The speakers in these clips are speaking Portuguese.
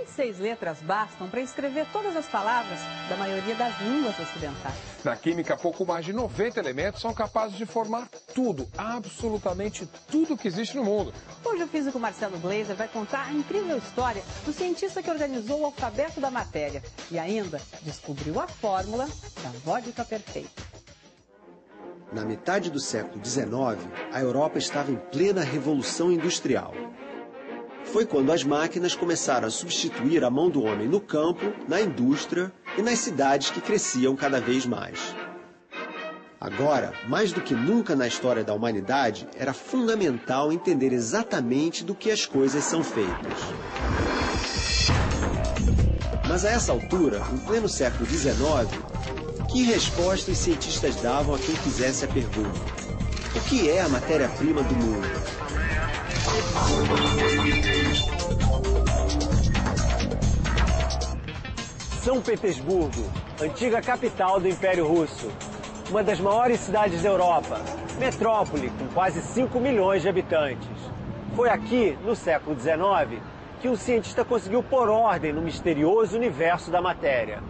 6 letras bastam para escrever todas as palavras da maioria das línguas ocidentais. Na química, pouco mais de 90 elementos são capazes de formar tudo, absolutamente tudo que existe no mundo. Hoje o físico Marcelo Gleiser vai contar a incrível história do cientista que organizou o alfabeto da matéria e ainda descobriu a fórmula da vodka perfeita. Na metade do século XIX, a Europa estava em plena revolução industrial. Foi quando as máquinas começaram a substituir a mão do homem no campo, na indústria e nas cidades que cresciam cada vez mais. Agora, mais do que nunca na história da humanidade, era fundamental entender exatamente do que as coisas são feitas. Mas a essa altura, em pleno século XIX, que resposta os cientistas davam a quem fizesse a pergunta? O que é a matéria-prima do mundo? São Petersburgo, antiga capital do Império Russo, uma das maiores cidades da Europa, metrópole com quase 5 milhões de habitantes. Foi aqui, no século XIX, que um cientista conseguiu pôr ordem no misterioso universo da matéria.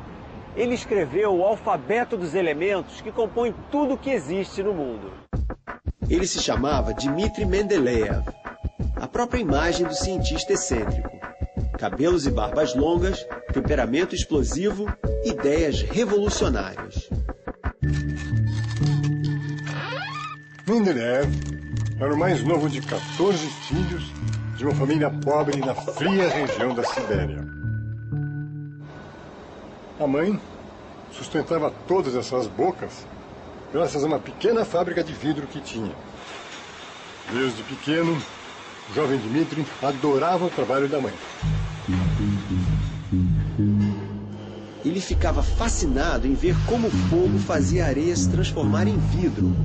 Ele escreveu o alfabeto dos elementos que compõem tudo o que existe no mundo. Ele se chamava Dmitri Mendeleev, a própria imagem do cientista excêntrico. Cabelos e barbas longas, temperamento explosivo, ideias revolucionárias. Mendeleev era o mais novo de 14 filhos de uma família pobre na fria região da Sibéria. A mãe sustentava todas essas bocas graças a uma pequena fábrica de vidro que tinha. Desde pequeno, o jovem Dmitri adorava o trabalho da mãe. Ele ficava fascinado em ver como o fogo fazia a areia se transformar em vidro.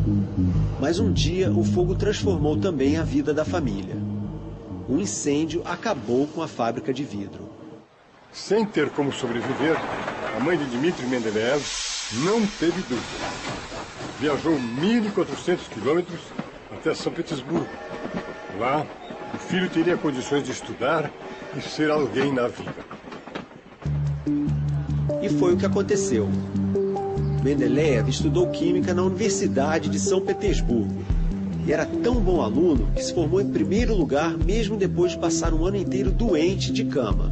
Mas um dia o fogo transformou também a vida da família. Um incêndio acabou com a fábrica de vidro. Sem ter como sobreviver, a mãe de Dmitri Mendeleev não teve dúvida. Viajou 1.400 quilômetros até São Petersburgo. Lá, o filho teria condições de estudar e ser alguém na vida. E foi o que aconteceu. Mendeleev estudou química na Universidade de São Petersburgo. E era tão bom aluno que se formou em primeiro lugar mesmo depois de passar um ano inteiro doente de cama.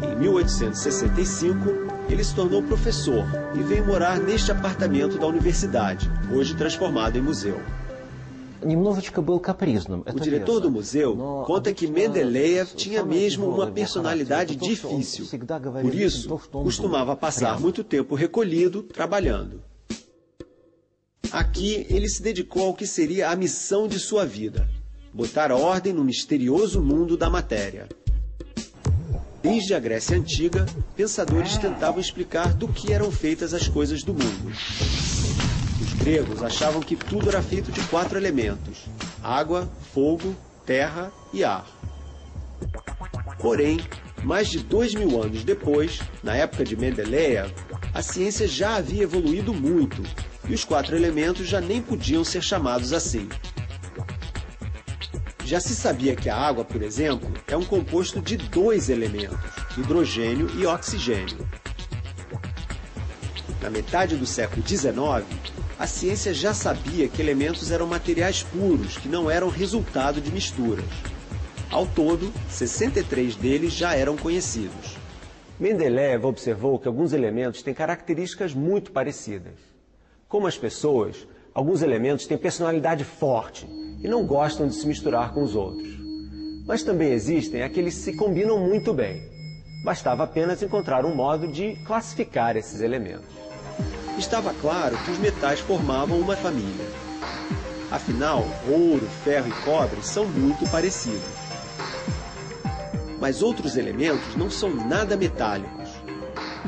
Em 1865, ele se tornou professor e veio morar neste apartamento da universidade, hoje transformado em museu. O diretor do museu conta que Mendeleev tinha mesmo uma personalidade difícil. Por isso, costumava passar muito tempo recolhido, trabalhando. Aqui, ele se dedicou ao que seria a missão de sua vida: botar ordem no misterioso mundo da matéria. Desde a Grécia Antiga, pensadores tentavam explicar do que eram feitas as coisas do mundo. Os gregos achavam que tudo era feito de 4 elementos: água, fogo, terra e ar. Porém, mais de 2.000 anos depois, na época de Mendeleev, a ciência já havia evoluído muito e os 4 elementos já nem podiam ser chamados assim. Já se sabia que a água, por exemplo, é um composto de 2 elementos, hidrogênio e oxigênio. Na metade do século XIX, a ciência já sabia que elementos eram materiais puros, que não eram resultado de misturas. Ao todo, 63 deles já eram conhecidos. Mendeleev observou que alguns elementos têm características muito parecidas. Como as pessoas, alguns elementos têm personalidade forte e não gostam de se misturar com os outros. Mas também existem aqueles que se combinam muito bem. Bastava apenas encontrar um modo de classificar esses elementos. Estava claro que os metais formavam uma família. Afinal, ouro, ferro e cobre são muito parecidos. Mas outros elementos não são nada metálicos.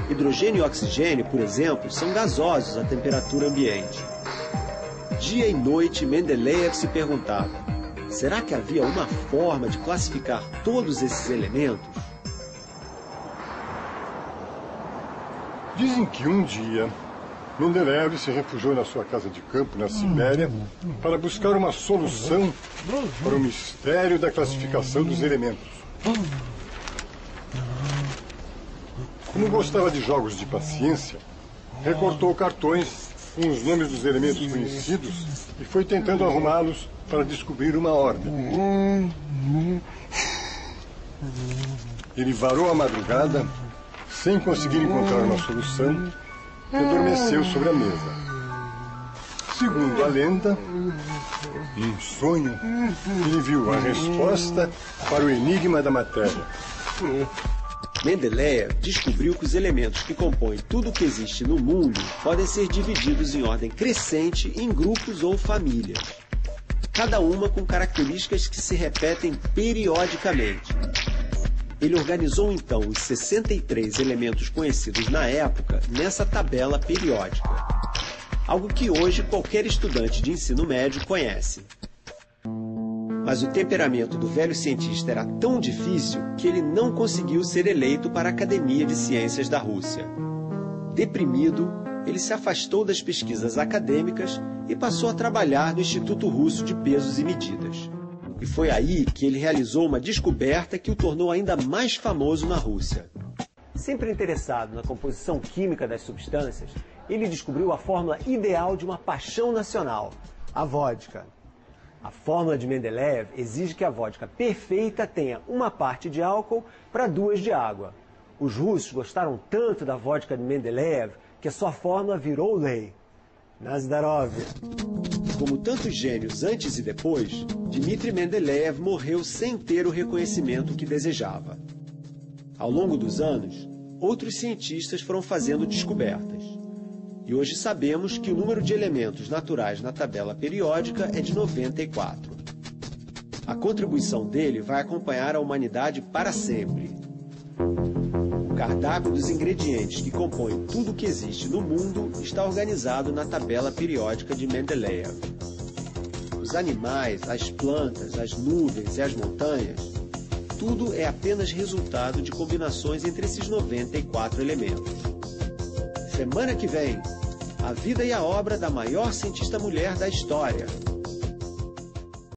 Hidrogênio e oxigênio, por exemplo, são gasosos à temperatura ambiente. Dia e noite, Mendeleev se perguntava: será que havia uma forma de classificar todos esses elementos? Dizem que um dia, Mendeleev se refugiou na sua casa de campo, na Sibéria, para buscar uma solução para o mistério da classificação dos elementos. Como gostava de jogos de paciência, recortou cartões com os nomes dos elementos conhecidos e foi tentando arrumá-los para descobrir uma ordem. Ele varou a madrugada, sem conseguir encontrar uma solução, e adormeceu sobre a mesa. Segundo a lenda, num sonho, ele viu a resposta para o enigma da matéria. Mendeleev descobriu que os elementos que compõem tudo o que existe no mundo podem ser divididos em ordem crescente em grupos ou famílias, cada uma com características que se repetem periodicamente. Ele organizou então os 63 elementos conhecidos na época nessa tabela periódica, algo que hoje qualquer estudante de ensino médio conhece. Mas o temperamento do velho cientista era tão difícil que ele não conseguiu ser eleito para a Academia de Ciências da Rússia. Deprimido, ele se afastou das pesquisas acadêmicas e passou a trabalhar no Instituto Russo de Pesos e Medidas. E foi aí que ele realizou uma descoberta que o tornou ainda mais famoso na Rússia. Sempre interessado na composição química das substâncias, ele descobriu a fórmula ideal de uma paixão nacional, a vodka. A fórmula de Mendeleev exige que a vodka perfeita tenha uma parte de álcool para 2 de água. Os russos gostaram tanto da vodka de Mendeleev que a sua fórmula virou lei. Na Zdarov. Como tantos gênios antes e depois, Dmitri Mendeleev morreu sem ter o reconhecimento que desejava. Ao longo dos anos, outros cientistas foram fazendo descobertas. E hoje sabemos que o número de elementos naturais na tabela periódica é de 94. A contribuição dele vai acompanhar a humanidade para sempre. O cardápio dos ingredientes que compõem tudo o que existe no mundo está organizado na tabela periódica de Mendeleev. Os animais, as plantas, as nuvens e as montanhas, tudo é apenas resultado de combinações entre esses 94 elementos. Semana que vem, a vida e a obra da maior cientista mulher da história,